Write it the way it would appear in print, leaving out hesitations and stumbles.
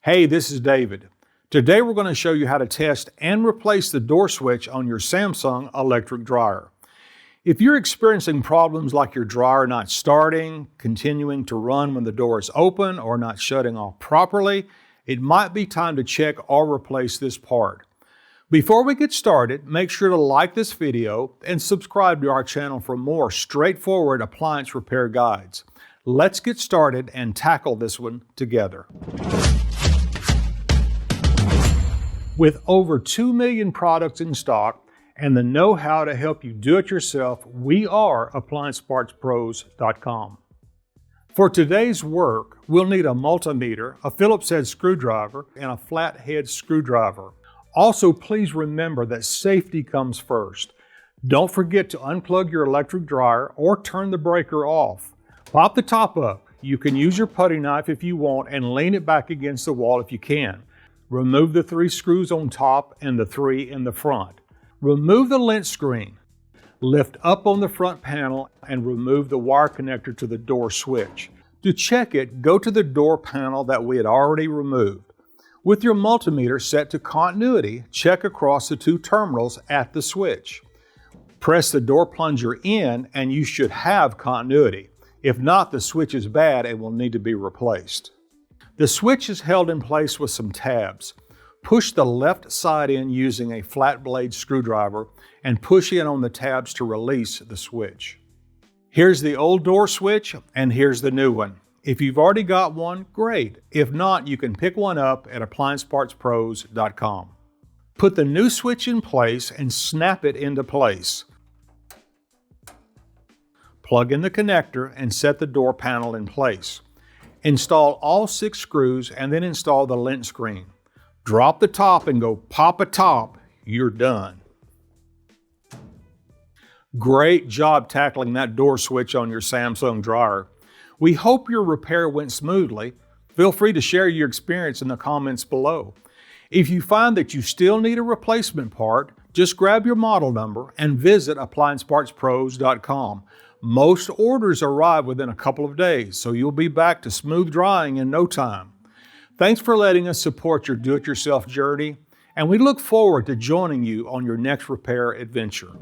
Hey, this is David. Today we're going to show you how to test and replace the door switch on your Samsung electric dryer. If you're experiencing problems like your dryer not starting, continuing to run when the door is open, or not shutting off properly, it might be time to check or replace this part. Before we get started, make sure to like this video and subscribe to our channel for more straightforward appliance repair guides. Let's get started and tackle this one together. With over 2 million products in stock and the know-how to help you do it yourself, we are AppliancePartsPros.com. For today's work, we'll need a multimeter, a Phillips head screwdriver, and a Flathead screwdriver. Also, please remember that safety comes first. Don't forget to unplug your electric dryer or turn the breaker off. Pop the top up. You can use your putty knife if you want and lean it back against the wall if you can. Remove the 3 screws on top and the 3 in the front. Remove the lint screen. Lift up on the front panel and remove the wire connector to the door switch. To check it, go to the door panel that we had already removed. With your multimeter set to continuity, check across the 2 terminals at the switch. Press the door plunger in and you should have continuity. If not, the switch is bad and will need to be replaced. The switch is held in place with some tabs. Push the left side in using a flat blade screwdriver and push in on the tabs to release the switch. Here's the old door switch and here's the new one. If you've already got one, great. If not, you can pick one up at AppliancePartsPros.com. Put the new switch in place and snap it into place. Plug in the connector and set the door panel in place. Install all 6 screws and then install the lint screen. Drop the top and go pop a top. You're done. Great job tackling that door switch on your Samsung dryer. We hope your repair went smoothly. Feel free to share your experience in the comments below. If you find that you still need a replacement part, just grab your model number and visit AppliancePartsPros.com. Most orders arrive within a couple of days, so you'll be back to smooth drying in no time. Thanks for letting us support your do-it-yourself journey, and we look forward to joining you on your next repair adventure.